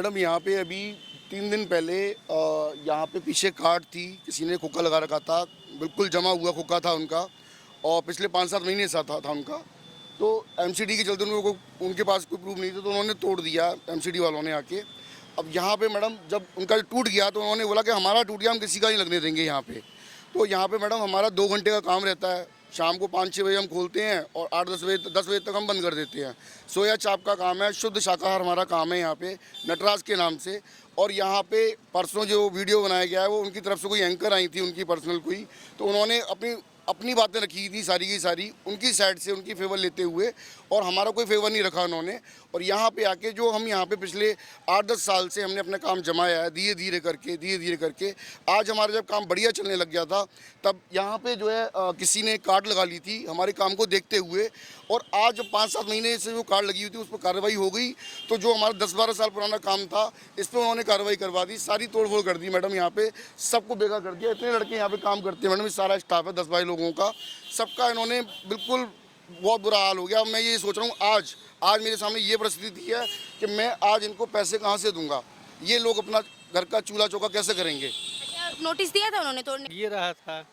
Madam यहाँ पे अभी 3 दिन पहले यहाँ पे पीछे कार्ड थी, किसी ने खोखा लगा रखा था, बिल्कुल जमा हुआ खोखा था उनका। और पिछले 5-7 महीने से था उनका। तो एमसीडी के चलते उनको उनके पास कोई प्रूफ नहीं था, तो उन्होंने तोड़ दिया एमसीडी वालों ने आके। अब यहाँ पे मैडम जब उनका टूट गया तो उन्होंने बोला कि हमारा टूट गया, हम किसी का नहीं लगने देंगे यहाँ पे। तो यहाँ पे मैडम हमारा 2 घंटे का काम रहता है। शाम को 5-6 बजे हम खोलते हैं और 8-10 बजे तक हम बंद कर देते हैं। सोया चाप का काम है, शुद्ध शाकाहार हमारा काम है यहाँ पे, नटराज के नाम से। और यहाँ पे परसों जो वीडियो बनाया गया है वो उनकी तरफ से कोई एंकर आई थी, उनकी पर्सनल कोई, तो उन्होंने अपनी अपनी बातें रखी थी सारी की सारी, उनकी साइड से उनकी फेवर लेते हुए, और हमारा कोई फेवर नहीं रखा उन्होंने। और यहाँ पे आके जो हम यहाँ पे पिछले 8-10 साल से हमने अपना काम जमाया है, धीरे धीरे करके आज हमारा जब काम बढ़िया चलने लग गया था, तब यहाँ पे जो है किसी ने कार्ड लगा ली थी हमारे काम को देखते हुए। और आज 5-7 महीने से जो कार्ड लगी हुई थी उस पर कार्रवाई हो गई। तो जो हमारा 10-12 साल पुराना काम था, इस पर उन्होंने कार्रवाई करवा दी, सारी तोड़फोड़ कर दी मैडम। यहाँ पे सबको बेगा कर दिया। इतने लड़के यहाँ पे काम करते हैं मैडम, सारा स्टाफ है 10-12 लोगों का, सबका इन्होंने बिल्कुल बहुत बुरा हाल हो गया। मैं ये सोच रहा हूँ आज मेरे सामने ये परिस्थिति है कि मैं आज इनको पैसे कहाँ से दूंगा, ये लोग अपना घर का चूल्हा चौका कैसे करेंगे। अच्छा, नोटिस दिया था उन्होंने तोड़ने? ये रहा था।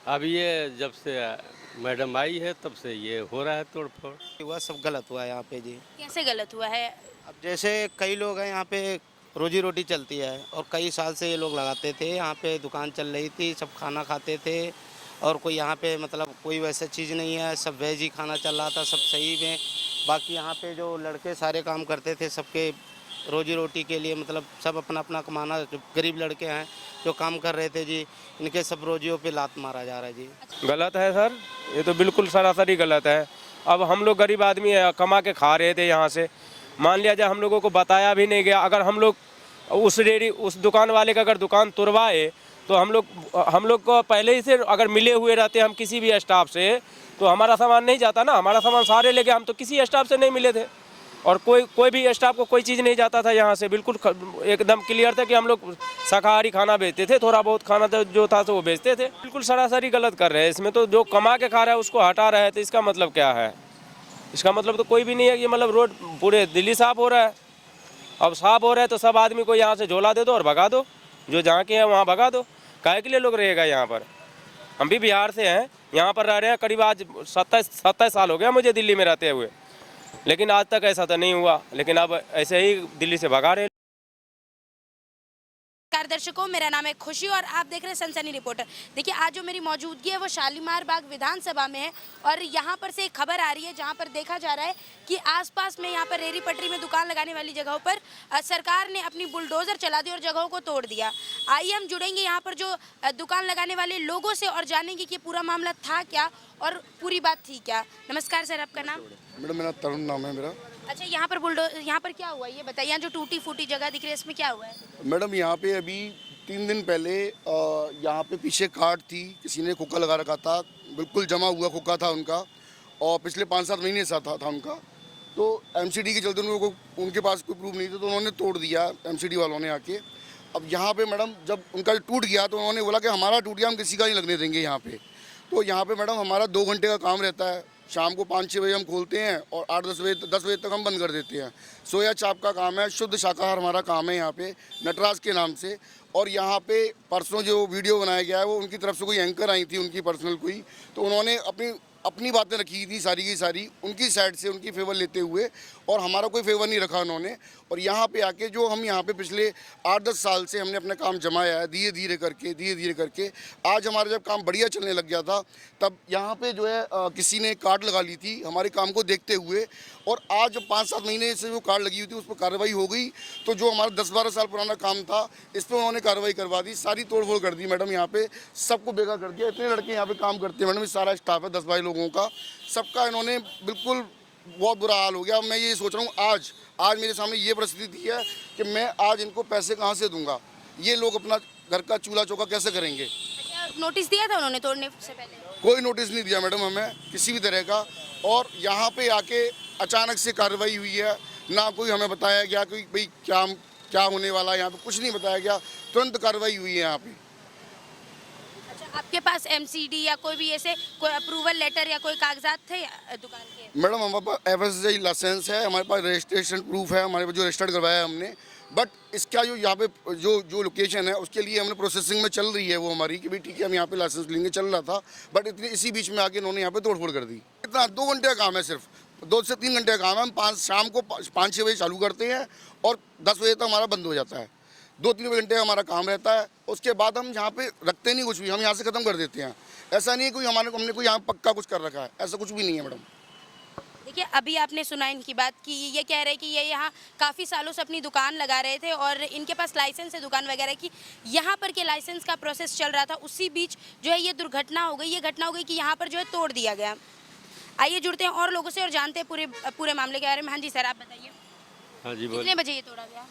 अब ये जब से मैडम आई है तब से ये हो रहा है तोड़फोड़। हुआ सब गलत हुआ है यहाँ पे जी। कैसे गलत हुआ है? अब जैसे कई लोग हैं यहाँ पे, रोजी रोटी चलती है और कई साल से ये लोग लगाते थे, यहाँ पे दुकान चल रही थी, सब खाना खाते थे और कोई यहाँ पे मतलब कोई वैसा चीज़ नहीं है, सब वेज ही खाना चल रहा था, सब सही में। बाकी यहाँ पे जो लड़के सारे काम करते थे, सबके रोजी रोटी के लिए मतलब सब अपना अपना कमाना, जो गरीब लड़के हैं जो काम कर रहे थे जी, इनके सब रोजियों पे लात मारा जा रहा है जी। गलत है सर, ये तो बिल्कुल सरासर ही गलत है। अब हम लोग गरीब आदमी है, कमा के खा रहे थे यहाँ से, मान लिया जाए हम लोगों को बताया भी नहीं गया। अगर हम लोग उस दुकान वाले का अगर दुकान तुड़वाए तो हम लोग को पहले ही से अगर मिले हुए रहते हम किसी भी स्टाफ से, तो हमारा सामान नहीं जाता ना। हमारा सामान सारे लेके, हम तो किसी स्टाफ से नहीं मिले थे और कोई भी स्टाफ को कोई चीज़ नहीं जाता था यहाँ से। बिल्कुल एकदम क्लियर था कि हम लोग शाकाहारी खाना बेचते थे, थोड़ा बहुत खाना जो था तो वो बेचते थे। बिल्कुल सरासरी गलत कर रहे हैं इसमें। तो जो कमा के खा रहा है उसको हटा रहे हैं, तो इसका मतलब क्या है? इसका मतलब तो कोई भी नहीं है कि मतलब रोड पूरे दिल्ली साफ हो रहा है। अब साफ हो रहा है तो सब आदमी को यहाँ से झोला दे दो और भगा दो, जो जहाँ के हैं वहाँ भगा दो। काहे के लिए लोग रहेगा यहाँ पर? हम भी बिहार से हैं, यहाँ पर रह रहे हैं करीब आज 27 साल हो गया मुझे दिल्ली में रहते हुए, लेकिन आज तक ऐसा तो नहीं हुआ। लेकिन अब ऐसे ही दिल्ली से भगा रहे। दर्शकों, मेरा नाम है खुशी और आप देख रहे हैं सनसनी रिपोर्टर। देखिए, आज जो मेरी मौजूदगी है वो शालीमार बाग विधानसभा में है और यहाँ पर से एक खबर आ रही है जहाँ पर देखा जा रहा है कि आसपास में यहाँ पर रेहड़ी पटरी में दुकान लगाने वाली जगहों पर सरकार ने अपनी बुलडोजर चला दी और जगहों को तोड़ दिया। आइए हम जुड़ेंगे यहाँ पर जो दुकान लगाने वाले लोगों से और जानेंगे कि पूरा मामला था क्या और पूरी बात थी क्या। नमस्कार सर, आपका नाम? मैडम मेरा तरुण नाम है मेरा। अच्छा, यहाँ पर क्या हुआ ये बताइए, यहाँ जो टूटी फूटी जगह दिख रही है इसमें क्या हुआ है? मैडम यहाँ पे अभी 3 दिन पहले यहाँ पे पीछे कार्ड थी, किसी ने खोखा लगा रखा था, बिल्कुल जमा हुआ खोखा था उनका। और पिछले 5-7 महीने से था उनका। तो एमसीडी के चलते उनके पास कोई प्रूफ नहीं था, तो उन्होंने तोड़ दिया एमसीडी वालों ने आके। अब यहाँ पे मैडम जब उनका टूट गया तो उन्होंने बोला कि हमारा टूट गया, हम किसी का नहीं लगने देंगे यहाँ पे। तो यहाँ पे मैडम हमारा 2 घंटे का काम रहता है। शाम को 5-6 बजे हम खोलते हैं और 8-10 बजे तक हम बंद कर देते हैं। सोया चाप का काम है, शुद्ध शाकाहार हमारा काम है यहाँ पे, नटराज के नाम से। और यहाँ पे परसों जो वीडियो बनाया गया है वो उनकी तरफ से कोई एंकर आई थी, उनकी पर्सनल कोई, तो उन्होंने अपनी बातें रखी थी सारी की सारी, उनकी साइड से उनकी फेवर लेते हुए, और हमारा कोई फेवर नहीं रखा उन्होंने। और यहाँ पे आके जो हम यहाँ पे पिछले 8-10 साल से हमने अपना काम जमाया है, धीरे धीरे करके आज हमारा जब काम बढ़िया चलने लग गया था, तब यहाँ पे जो है किसी ने कार्ड लगा ली थी हमारे काम को देखते हुए। और आज 5-7 महीने से जो कार्ड लगी हुई थी उस पर कार्रवाई हो गई। तो जो हमारा 10-12 साल पुराना काम था, इस पर उन्होंने कार्रवाई करवा दी, सारी तोड़फोड़ कर दी मैडम। यहाँ पे सबको बेगा कर दिया। इतने लड़के यहाँ पे काम करते हैं मैडम, सारा स्टाफ है 10-12 लोगों का, सबका इन्होंने बिल्कुल बहुत बुरा हाल हो गया। मैं ये सोच रहा हूँ आज मेरे सामने ये परिस्थिति है कि मैं आज इनको पैसे कहाँ से दूंगा, ये लोग अपना घर का चूल्हा चौका कैसे करेंगे। अच्छा, नोटिस दिया था उन्होंने तोड़ने से पहले? कोई नोटिस नहीं दिया मैडम हमें किसी भी तरह का। और यहाँ पे आके अचानक से कार्रवाई हुई है, ना कोई हमें बताया गया कि भाई क्या होने वाला है, यहाँ पे कुछ नहीं बताया गया, तुरंत कार्रवाई हुई है यहाँ पे। अच्छा, आपके पास एमसीडी या कोई भी ऐसे कोई अप्रूवल लेटर या कोई कागजात थे दुकान के? मैडम हमारे पास एफएसआई लाइसेंस है, हमारे पास रजिस्ट्रेशन प्रूफ है, हमारे पास जो रजिस्टर्ड करवाया है हमने। बट इसका जो यहाँ पे जो लोकेशन है उसके लिए हमने प्रोसेसिंग में चल रही है वो हमारी, कि भाई ठीक है हम यहाँ पे लाइसेंस लेंगे, चल रहा था। बट इसी बीच में आके इन्होंने यहाँ पे तोड़फोड़ कर दी। इतना 2 घंटे का काम है, सिर्फ 2 से 3 घंटे का काम है। हम शाम को 5-6 बजे चालू करते हैं और 10 बजे तक हमारा बंद हो जाता है। 2-3 घंटे का हमारा काम रहता है। उसके बाद हम यहाँ पे रखते नहीं कुछ भी, हम यहाँ से ख़त्म कर देते हैं। ऐसा नहीं है कोई हमने कोई यहाँ पक्का कुछ कर रखा है, ऐसा कुछ भी नहीं है मैडम। देखिए अभी आपने सुना इनकी बात कि ये कह रहे हैं कि ये यहाँ काफ़ी सालों से अपनी दुकान लगा रहे थे और इनके पास लाइसेंस है दुकान वगैरह की। यहाँ पर के लाइसेंस का प्रोसेस चल रहा था, उसी बीच जो है ये दुर्घटना हो गई। ये घटना हो गई कि यहाँ पर जो है तोड़ दिया गया। आइए जुड़ते हैं और लोगों से और जानते हैं पूरे मामले के बारे में। हाँ जी सर, आप बताइए। हाँ जी, कितने बजे ये तोड़ा गया?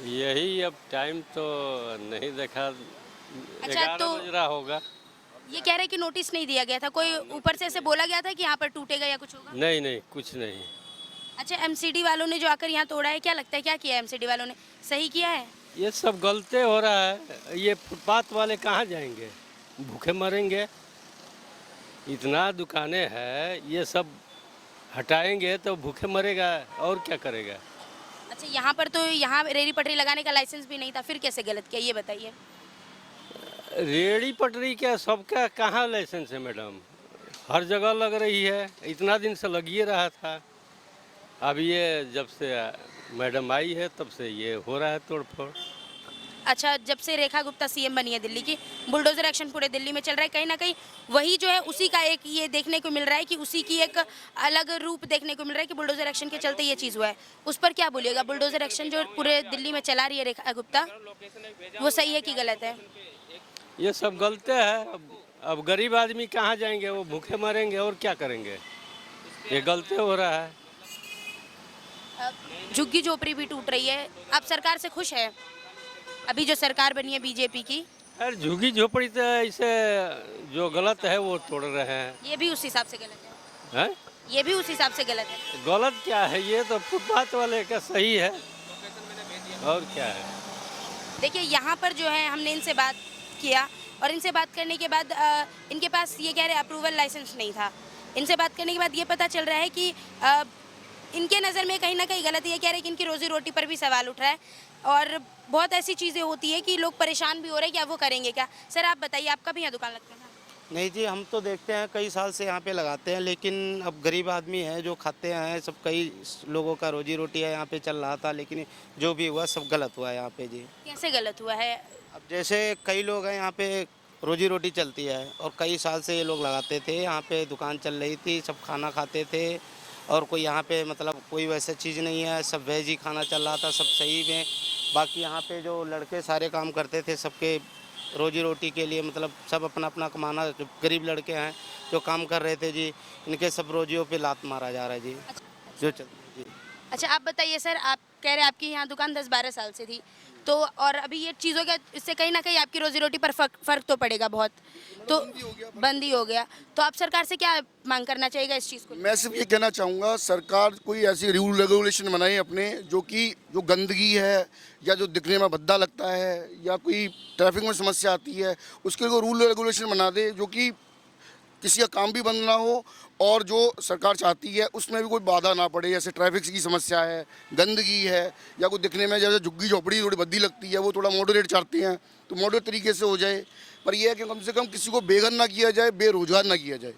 यही अब टाइम तो नहीं देखा, अच्छा, 11 तो बज रहा होगा। ये कह रहे हैं कि नोटिस नहीं दिया गया था, कोई ऊपर से ऐसे बोला गया था कि यहाँ पर टूटेगा या कुछ होगा? नहीं नहीं, कुछ नहीं। अच्छा, एमसीडी वालों ने जो आकर यहाँ तोड़ा है, क्या लगता है क्या किया है एमसीडी वालों ने? सही किया है? ये सब गलते हो रहा है। ये फुटपाथ वाले कहाँ जाएंगे, भूखे मरेंगे। इतना दुकानें हैं, ये सब हटाएंगे तो भूखे मरेगा और क्या करेगा। अच्छा, यहाँ पर तो यहाँ रेहड़ी पटरी लगाने का लाइसेंस भी नहीं था, फिर कैसे गलत किया ये बताइए। रेहड़ी पटरी क्या सबका कहाँ लाइसेंस है मैडम, हर जगह लग रही है, इतना दिन से लग ही रहा था। अब ये जब से मैडम आई है तब से ये हो रहा है तोड़फोड़। अच्छा, जब से रेखा गुप्ता सीएम बनी है दिल्ली की, बुलडोजर एक्शन पूरे दिल्ली में चल रहा है। कहीं ना कहीं वही जो है उसी का एक ये देखने को मिल रहा है कि उसी की एक अलग रूप देखने को मिल रहा है कि बुलडोजर एक्शन के चलते ये चीज़ हुआ है। उस पर क्या बोलिएगा? बुलडोजर एक्शन जो पूरे दिल्ली में चला रही है रेखा गुप्ता, वो सही है कि गलत है? ये सब गलते है। अब गरीब आदमी कहाँ जाएंगे, वो भूखे मरेंगे और क्या करेंगे। ये गलते हो रहा है। झुग्गी झोपड़ी भी टूट रही है। आप सरकार से खुश है? अभी जो सरकार बनी है बीजेपी की, यार झुग्गी झोपड़ी तो ऐसे जो गलत है वो तोड़ रहे हैं। ये भी उस हिसाब से गलत है? हैं? ये भी उस हिसाब से गलत है? गलत क्या है, ये तो फुटपाथ वाले का सही है और क्या है। देखिए यहाँ पर जो है हमने इनसे बात किया और इनसे बात करने के बाद इनके पास ये कह रहे अप्रूवल लाइसेंस नहीं था। इनसे बात करने के बाद ये पता चल रहा है कि इनके नज़र में कहीं ना कहीं गलत ये कह रहे हैं कि इनकी रोजी रोटी पर भी सवाल उठ रहा है और बहुत ऐसी चीज़ें होती है कि लोग परेशान भी हो रहे हैं कि अब वो करेंगे क्या। सर आप बताइए, आपका भी यहाँ दुकान लगता था? नहीं जी, हम तो देखते हैं कई साल से यहाँ पे लगाते हैं, लेकिन अब गरीब आदमी है जो खाते हैं, सब कई लोगों का रोजी रोटी है यहाँ पे चल रहा था, लेकिन जो भी हुआ सब गलत हुआ है यहाँ पे जी। कैसे गलत हुआ है? अब जैसे कई लोग हैं यहाँ पे रोजी रोटी चलती है और कई साल से ये लोग लगाते थे, यहाँ पे दुकान चल रही थी, सब खाना खाते थे और कोई यहाँ पे मतलब कोई वैसा चीज़ नहीं है, सब वेज ही खाना चल रहा था, सब सही में। बाकी यहाँ पे जो लड़के सारे काम करते थे, सबके रोजी रोटी के लिए मतलब सब अपना अपना कमाना, जो गरीब लड़के हैं जो काम कर रहे थे जी, इनके सब रोजियों पे लात मारा जा रहा है जी, जो चल जी। अच्छा आप बताइए सर, आप कह रहे हैं आपकी यहाँ दुकान 10-12 साल से थी, तो और अभी ये चीज़ों का इससे कहीं ना कहीं आपकी रोजी रोटी पर फ़र्क तो पड़ेगा बहुत, तो बंद ही हो गया। तो आप सरकार से क्या मांग करना चाहिएगा इस चीज़ को? मैं सिर्फ ये कहना चाहूँगा, सरकार कोई ऐसी रूल रेगुलेशन बनाए अपने, जो गंदगी है या जो दिखने में भद्दा लगता है या कोई ट्रैफिक में समस्या आती है, उसके लिए रूल रेगुलेशन बना दे जो कि किसी का काम भी बंद ना हो और जो सरकार चाहती है उसमें भी कोई बाधा ना पड़े। जैसे ट्रैफिक की समस्या है, गंदगी है या कोई दिखने में जैसे झुग्गी झोपड़ी थोड़ी भद्दी लगती है, वो थोड़ा मॉडरेट चाहते हैं तो मॉडरेट तरीके से हो जाए। पर यह है कि कम से कम किसी को बेघर ना किया जाए, बेरोजगार ना किया जाए।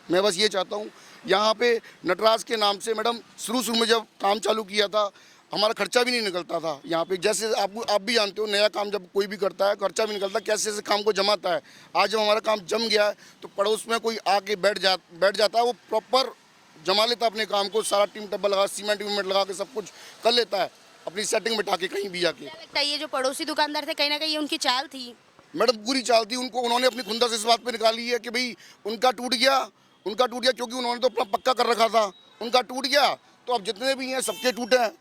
मैं बस ये चाहता हूँ। यहाँ पे नटराज के नाम से मैडम शुरू में जब काम चालू किया था, हमारा खर्चा भी नहीं निकलता था यहाँ पे। जैसे आप भी जानते हो, नया काम जब कोई भी करता है खर्चा भी निकलता है, कैसे से काम को जमाता है। आज जब हमारा काम जम गया है तो पड़ोस में कोई आके बैठ जाता है, वो प्रॉपर जमा लेता है अपने काम को, सारा टीम टब्बा लगा, सीमेंट वीमेंट लगा के सब कुछ कर लेता है, अपनी सेटिंग बिठा के कहीं भी जाके। क्या लगता है ये जो पड़ोसी दुकानदार थे, कहीं ना कहीं उनकी चाल थी? मैडम पूरी चाल थी। उन्होंने अपनी खुंदा से इस बात पे निकाली है कि भाई उनका टूट गया क्योंकि उन्होंने तो अपना पक्का कर रखा था, उनका टूट गया तो अब जितने भी हैं सबके टूटे हैं।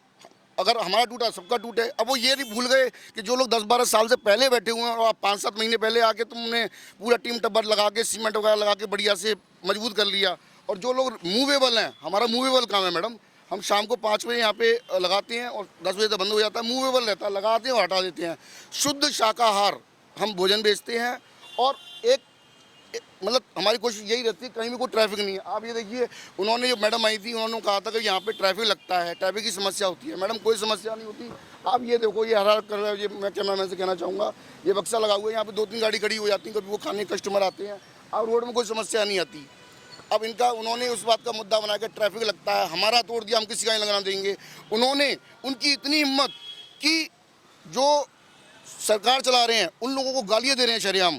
अगर हमारा टूटा सबका टूटे। अब वो ये नहीं भूल गए कि जो लोग 10-12 साल से पहले बैठे हुए हैं और आप 5-7 महीने पहले आके तुमने पूरा टीम टब्बर लगा के सीमेंट वगैरह लगा के बढ़िया से मजबूत कर लिया। और जो लोग मूवेबल हैं, हमारा मूवेबल काम है मैडम, हम शाम को 5 बजे यहाँ पे लगाते हैं और 10 बजे तक बंद हो जाता है। मूवेबल रहता है, लगाते हैं और हटा देते हैं। शुद्ध शाकाहार हम भोजन बेचते हैं और एक मतलब हमारी कोशिश यही रहती है कहीं भी कोई ट्रैफिक नहीं है। आप ये देखिए, उन्होंने जो मैडम आई थी उन्होंने कहा था कि यहाँ पे ट्रैफिक लगता है, ट्रैफिक की समस्या होती है। मैडम कोई समस्या नहीं होती। आप ये देखो, ये हरा कर रहा है, ये मैं कैमरामैन से कहना चाहूँगा, ये बक्सा लगा हुआ है, यहाँ पे 2-3 गाड़ी खड़ी हो जाती है, कभी वो खाने कस्टमर आते हैं और रोड में कोई समस्या नहीं आती। अब इनका उन्होंने उस बात का मुद्दा बनाया कि ट्रैफिक लगता है, हमारा तोड़ दिया, हम किसी का नहीं लगाना देंगे। उन्होंने, उनकी इतनी हिम्मत कि जो सरकार चला रहे हैं उन लोगों को गालियाँ दे रहे हैं शरेआम।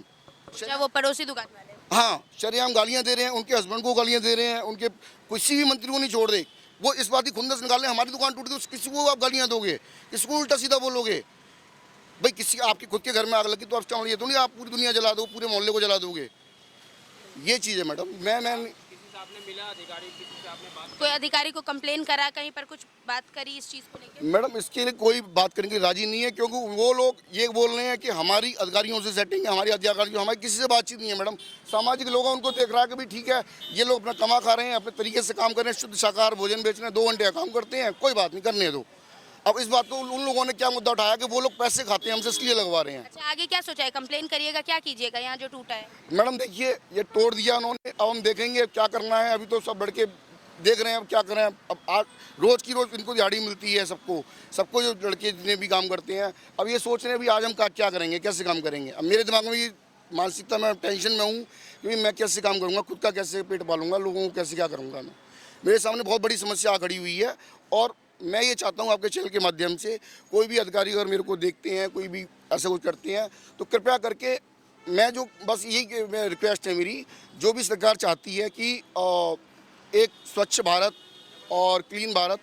अच्छा, वो पड़ोसी दुकान वाले। हाँ, शरेआम गालियाँ दे रहे हैं, उनके हस्बैंड को गालियाँ दे रहे हैं, उनके किसी भी मंत्री को नहीं छोड़ रहे। वो इस बात की खुंदस निकाल रहे हैं, हमारी दुकान टूट गई, किसी को आप गालियाँ दोगे, किसको उल्टा सीधा बोलोगे? भाई किसी आपके खुद के घर में आग लगी तो आप चावड़िए तो नहीं आप पूरी दुनिया जला दो, पूरे मोहल्ले को जला दोगे। ये चीज़ है मैडम। मैं कोई अधिकारी को कंप्लेन करा, कहीं पर कुछ बात करी इस चीज़ को लेकर? मैडम इसके लिए कोई बात करने की राजी नहीं है, क्योंकि वो लोग ये बोल रहे हैं कि हमारी अधिकारियों से सेटिंग है, हमारी अधिकारियों, हमारी किसी से बातचीत नहीं है। मैडम सामाजिक लोग हैं, उनको देख रहा है कि भाई ठीक है, ये लोग अपना कमा खा रहे हैं, अपने तरीके से काम कर रहे हैं, शुद्ध शाकाहार भोजन बेच रहे हैं, 2 घंटे का काम करते हैं, कोई बात नहीं, करने दो। अब इस बात को उन लोगों ने क्या मुद्दा उठाया कि वो लोग पैसे खाते हैं हमसे, इसलिए लगवा रहे हैं। अच्छा, आगे क्या सोचा है? कंप्लेन करिएगा, क्या कीजिएगा यहाँ जो टूटा है? मैडम देखिए, ये तोड़ दिया उन्होंने, अब हम देखेंगे क्या करना है। अभी तो सब लड़के देख रहे हैं अब क्या करें। अब आज रोज़ की रोज़ इनको दिहाड़ी मिलती है सबको जो लड़के जितने भी काम करते हैं, अब ये सोच रहे हैं भी आज हम क्या करेंगे, कैसे काम करेंगे। अब मेरे दिमाग में ये मानसिकता, मैं टेंशन में हूँ कि मैं कैसे काम करूँगा, खुद का कैसे पेट पालूंगा, लोगों को कैसे क्या करूँगा। मैं, मेरे सामने बहुत बड़ी समस्या खड़ी हुई है और मैं ये चाहता हूँ आपके चैनल के माध्यम से, कोई भी अधिकारी अगर मेरे को देखते हैं, कोई भी ऐसा कुछ करते हैं, तो कृपया करके मैं जो बस यही रिक्वेस्ट है मेरी, जो भी सरकार चाहती है कि एक स्वच्छ भारत और क्लीन भारत,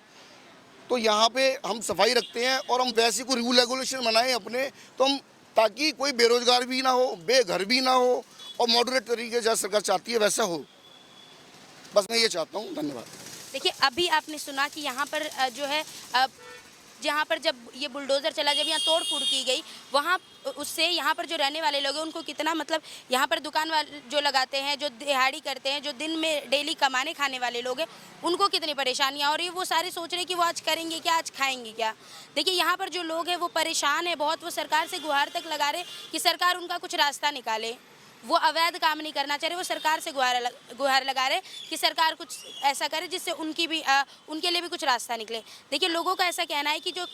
तो यहाँ पे हम सफाई रखते हैं और हम वैसे कोई रूल रेगुलेशन बनाएं अपने, तो हम, ताकि कोई बेरोजगार भी ना हो, बेघर भी ना हो और मॉडरेट तरीके से सरकार चाहती है वैसा हो। बस मैं ये चाहता हूँ। धन्यवाद। देखिए, अभी आपने सुना कि यहाँ पर जो है जहाँ पर जब ये बुलडोज़र चला, जब यहाँ तोड़ फोड़ की गई, वहाँ उससे यहाँ पर जो रहने वाले लोग हैं उनको कितना, मतलब यहाँ पर दुकान वाले जो लगाते हैं, जो दिहाड़ी करते हैं, जो दिन में डेली कमाने खाने वाले लोग हैं, उनको कितनी परेशानियाँ हो रही है। वो सारे सोच रहे हैं कि वो आज करेंगे क्या, आज खाएंगे क्या। देखिए, यहाँ पर जो लोग हैं वो परेशान है बहुत, वो सरकार से गुहार तक लगा रहे कि सरकार उनका कुछ रास्ता निकाले। वो अवैध काम नहीं करना चाह रहे, वो सरकार से गुहार लगा रहे कि सरकार कुछ ऐसा करे जिससे उनकी भी उनके लिए भी कुछ रास्ता निकले। देखिए, लोगों का ऐसा कहना है कि जो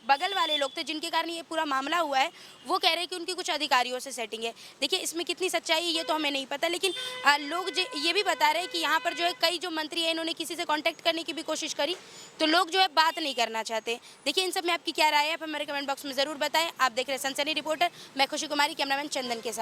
बगल वाले लोग थे जिनके कारण ये पूरा मामला हुआ है, वो कह रहे हैं कि उनकी कुछ अधिकारियों से सेटिंग है। देखिए, इसमें कितनी सच्चाई है ये तो हमें नहीं पता, लेकिन लोग ये भी बता रहे हैं कि यहाँ पर जो है कई जो मंत्री हैं, इन्होंने किसी से कांटेक्ट करने की भी कोशिश करी, तो लोग जो है बात नहीं करना चाहते। देखिए, इन सब में आपकी क्या राय है, आप हमारे कमेंट बॉक्स में ज़रूर बताएं। आप देख रहे हैं सनसनी रिपोर्टर, मैं खुशी कुमारी, कैमरामैन चंदन के साथ।